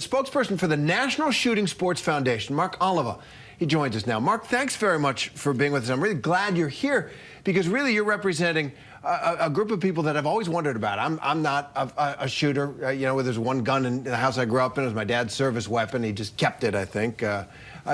spokesperson for the National Shooting Sports Foundation, Mark Oliva. He joins us now. Mark, thanks very much for being with us. I'm really glad you're here because really you're representing a group of people that I've always wondered about. I'm not a shooter. You know, where there's one gun in the house I grew up in. It was my dad's service weapon. He just kept it, I think.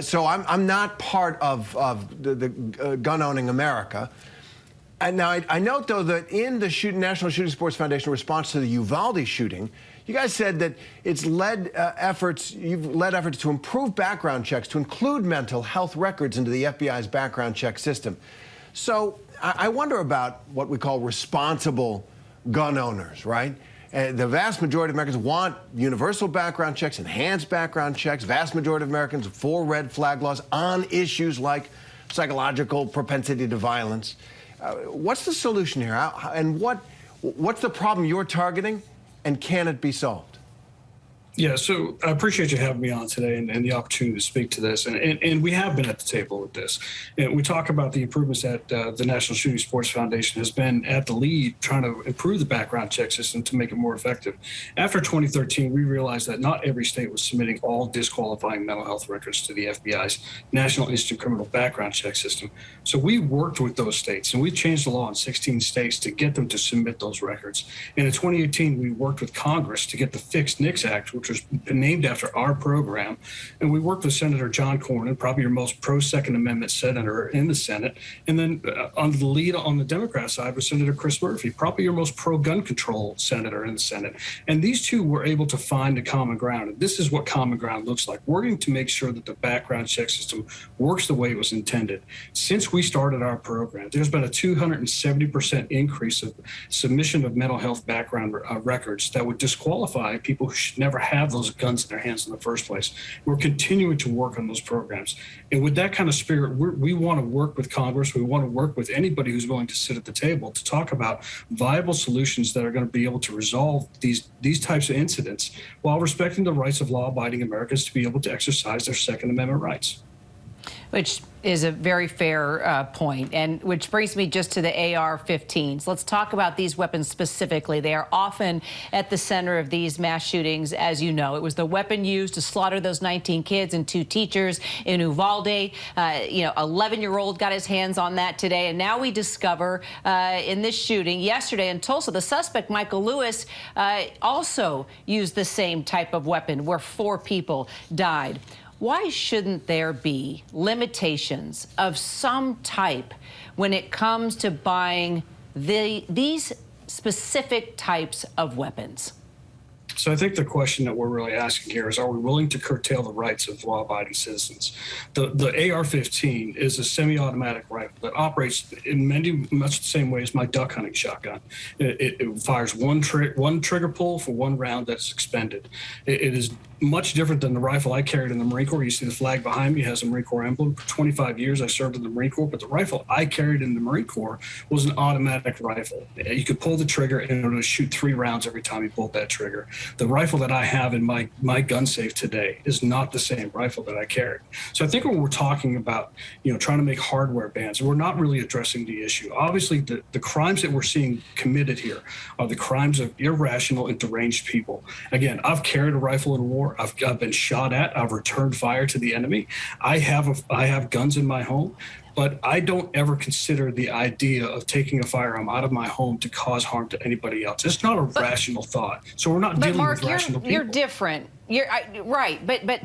So I'm not part of the gun-owning America. And now I note, though, that in the National Shooting Sports Foundation response to the Uvalde shooting, you guys said that you've led efforts to improve background checks, to include mental health records into the FBI's background check system. So I wonder about what we call responsible gun owners, right? The vast majority of Americans want universal background checks, enhanced background checks. Vast majority of Americans for red flag laws on issues like psychological propensity to violence. What's the solution here? And what's the problem you're targeting, and can it be solved? Yeah, so I appreciate you having me on today and the opportunity to speak to this. And we have been at the table with this. And we talk about the improvements that the National Shooting Sports Foundation has been at the lead trying to improve the background check system to make it more effective. After 2013, we realized that not every state was submitting all disqualifying mental health records to the FBI's National Instant Criminal Background Check System. So we worked with those states, and we changed the law in 16 states to get them to submit those records. And in 2018, we worked with Congress to get the Fixed NICS Act, which was named after our program. And we worked with Senator John Cornyn, probably your most pro-Second Amendment senator in the Senate. And then on the lead on the Democrat side was Senator Chris Murphy, probably your most pro-gun control senator in the Senate. And these two were able to find a common ground. And this is what common ground looks like. Working to make sure that the background check system works the way it was intended. Since we started our program, there's been a 270% increase of submission of mental health background records that would disqualify people who should never have those guns in their hands in the first place. We're continuing to work on those programs. And with that kind of spirit, we want to work with Congress. We want to work with anybody who's willing to sit at the table to talk about viable solutions that are going to be able to resolve these types of incidents while respecting the rights of law-abiding Americans to be able to exercise their Second Amendment rights. Which is a very fair point, and which brings me just to the AR-15s. Let's talk about these weapons specifically. They are often at the center of these mass shootings, as you know. It was the weapon used to slaughter those 19 kids and 2 teachers in Uvalde. 11-year-old got his hands on that today, and now we discover in this shooting yesterday in Tulsa, the suspect, Michael Lewis, also used the same type of weapon where 4 people died. Why shouldn't there be limitations of some type when it comes to buying these specific types of weapons? So I think the question that we're really asking here is, are we willing to curtail the rights of law-abiding citizens? The AR-15 is a semi-automatic rifle that operates in much the same way as my duck hunting shotgun. It fires one trigger pull for 1 round that's expended. It is much different than the rifle I carried in the Marine Corps. You see the flag behind me has a Marine Corps emblem. For 25 years, I served in the Marine Corps, but the rifle I carried in the Marine Corps was an automatic rifle. You could pull the trigger and it would shoot 3 rounds every time you pulled that trigger. The rifle that I have in my gun safe today is not the same rifle that I carried. So I think when we're talking about, trying to make hardware bans, we're not really addressing the issue. Obviously, the crimes that we're seeing committed here are the crimes of irrational and deranged people. Again, I've carried a rifle in war. I've been shot at. I've returned fire to the enemy. I have guns in my home. But I don't ever consider the idea of taking a firearm out of my home to cause harm to anybody else. It's not a rational thought. So we're not dealing with rational people. You're different. Right, but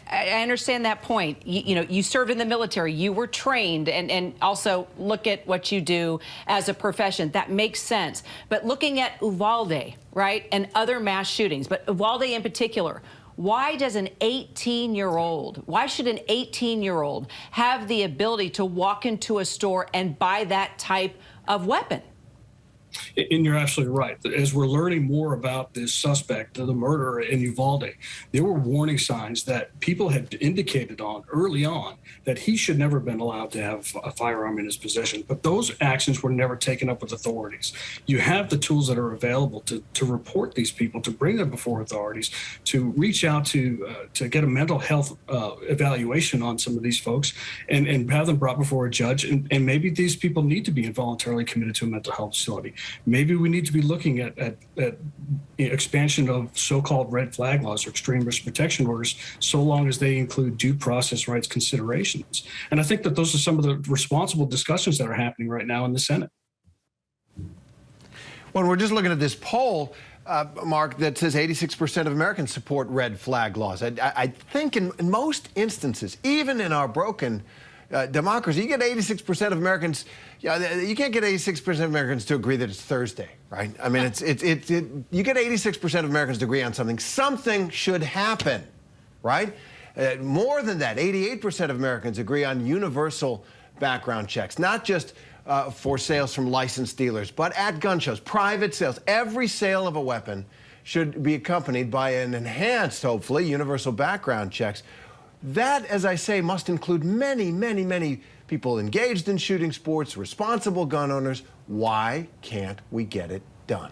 I understand that point. You served in the military. You were trained, and also look at what you do as a profession. That makes sense. But looking at Uvalde, right, and other mass shootings, but Uvalde in particular, why should an 18-year-old have the ability to walk into a store and buy that type of weapon? And you're absolutely right. As we're learning more about this suspect, the murderer in Uvalde, there were warning signs that people had indicated on early on that he should never have been allowed to have a firearm in his possession. But those actions were never taken up with authorities. You have the tools that are available to report these people, to bring them before authorities, to reach out to get a mental health evaluation on some of these folks and have them brought before a judge. And maybe these people need to be involuntarily committed to a mental health facility. Maybe we need to be looking at expansion of so-called red flag laws or extreme risk protection orders, so long as they include due process rights considerations. And I think that those are some of the responsible discussions that are happening right now in the Senate. When we're just looking at this poll, Mark, that says 86% of Americans support red flag laws. I think in most instances, even in our broken democracy, you get 86% of Americans. You can't get 86% of Americans to agree that it's Thursday, right? I mean, you get 86% of Americans to agree on something. Something should happen, right? More than that, 88% of Americans agree on universal background checks, not just for sales from licensed dealers, but at gun shows, private sales. Every sale of a weapon should be accompanied by an enhanced, hopefully, universal background checks. That, as I say, must include many, many, many people engaged in shooting sports, responsible gun owners. Why can't we get it done?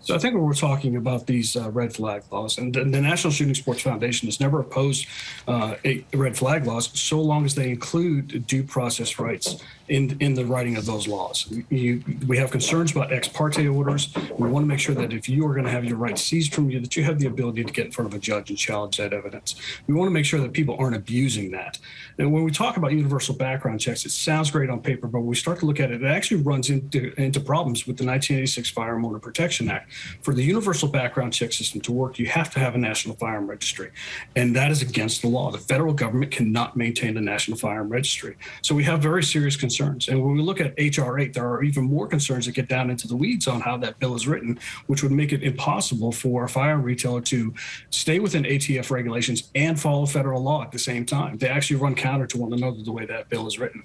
So I think when we're talking about these red flag laws, and the National Shooting Sports Foundation has never opposed red flag laws so long as they include due process rights in the writing of those laws. We have concerns about ex parte orders. We want to make sure that if you are going to have your rights seized from you, that you have the ability to get in front of a judge and challenge that evidence. We want to make sure that people aren't abusing that. And when we talk about universal background checks, it sounds great on paper, but when we start to look at it, it actually runs into problems with the 1986 Firearm Owner Protection Act. For the universal background check system to work, you have to have a national firearm registry, and that is against the law. The federal government cannot maintain a national firearm registry. So we have very serious concerns. And when we look at H.R. 8, there are even more concerns that get down into the weeds on how that bill is written, which would make it impossible for a firearm retailer to stay within ATF regulations and follow federal law at the same time. They actually run counter to one another the way that bill is written.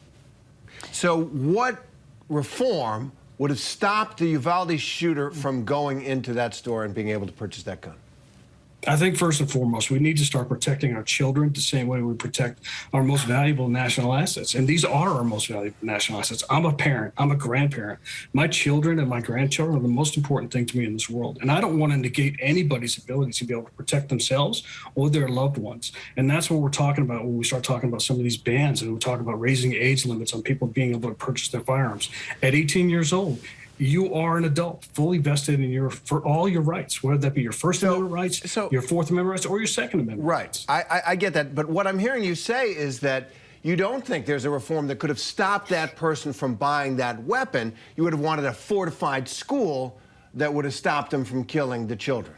So what reform would have stopped the Uvalde shooter from going into that store and being able to purchase that gun? I think first and foremost, we need to start protecting our children the same way we protect our most valuable national assets. And these are our most valuable national assets. I'm a parent. I'm a grandparent. My children and my grandchildren are the most important thing to me in this world. And I don't want to negate anybody's ability to be able to protect themselves or their loved ones. And that's what we're talking about when we start talking about some of these bans and we talk about raising age limits on people being able to purchase their firearms. At 18 years old, you are an adult, fully vested in for all your rights, whether that be your First Amendment rights, your Fourth Amendment rights, or your Second Amendment rights. I get that. But what I'm hearing you say is that you don't think there's a reform that could have stopped that person from buying that weapon. You would have wanted a fortified school that would have stopped them from killing the children.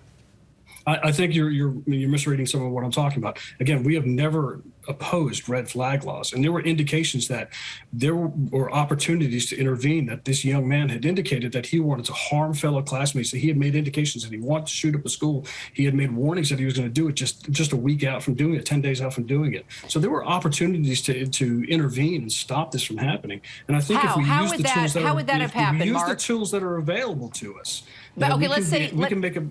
I think you're misreading some of what I'm talking about. Again, we have never opposed red flag laws, and there were indications that there were opportunities to intervene, that this young man had indicated that he wanted to harm fellow classmates, that he had made indications that he wanted to shoot up a school. He had made warnings that he was going to do it just a week out from doing it, 10 days out from doing it. So there were opportunities to intervene and stop this from happening. And I think if we use the tools that the tools that are available to us, but okay, let's say we can make a.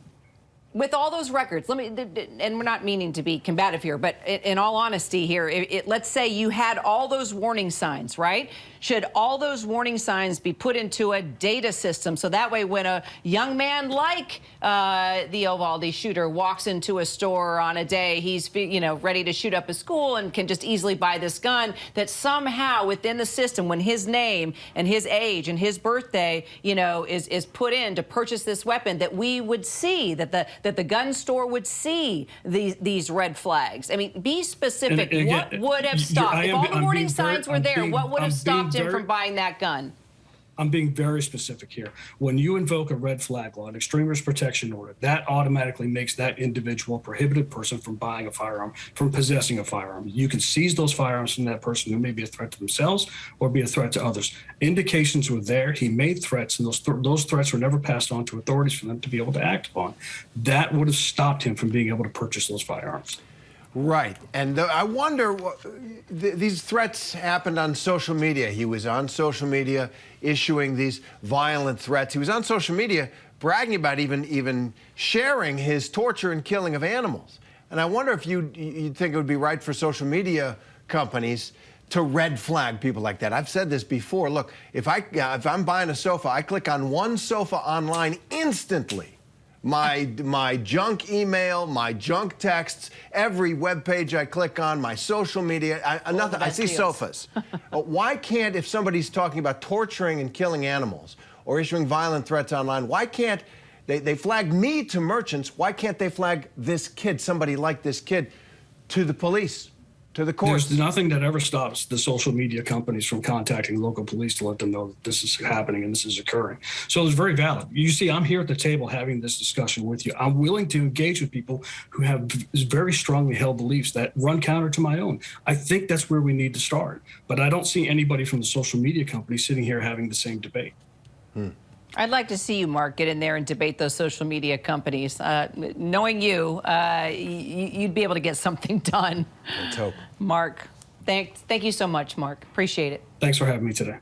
With all those records, and we're not meaning to be combative here, but in all honesty here, let's say you had all those warning signs, right? Should all those warning signs be put into a data system so that way when a young man like the Uvalde shooter walks into a store on a day he's ready to shoot up a school and can just easily buy this gun, that somehow within the system when his name and his age and his birthday is put in to purchase this weapon, that we would see that the gun store would see these red flags? I mean, be specific. What would have stopped? If all the warning signs were there, what would have stopped him from buying that gun? I'm being very specific here. When you invoke a red flag law, an extreme risk protection order, that automatically makes that individual a prohibited person from buying a firearm, from possessing a firearm. You can seize those firearms from that person who may be a threat to themselves or be a threat to others. Indications were there. He made threats, and those threats were never passed on to authorities for them to be able to act upon. That would have stopped him from being able to purchase those firearms. Right. And I wonder, these threats happened on social media. He was on social media issuing these violent threats. He was on social media bragging about even sharing his torture and killing of animals. And I wonder if you'd think it would be right for social media companies to red flag people like that. I've said this before. Look, if I'm buying a sofa, I click on one sofa online instantly. My junk email, my junk texts, every web page I click on, my social media, nothing. I see sofas. Why can't, if somebody's talking about torturing and killing animals, or issuing violent threats online. Why can't they flag me to merchants? Why can't they flag this kid, somebody like this kid, to the police, to the courts? There's nothing that ever stops the social media companies from contacting local police to let them know that this is happening and this is occurring. So it's very valid. You see, I'm here at the table having this discussion with you. I'm willing to engage with people who have very strongly held beliefs that run counter to my own. I think that's where we need to start. But I don't see anybody from the social media companies sitting here having the same debate. I'd like to see you, Mark, get in there and debate those social media companies. Knowing you, you'd be able to get something done. Let's hope. Mark, thank you so much, Mark. Appreciate it. Thanks for having me today.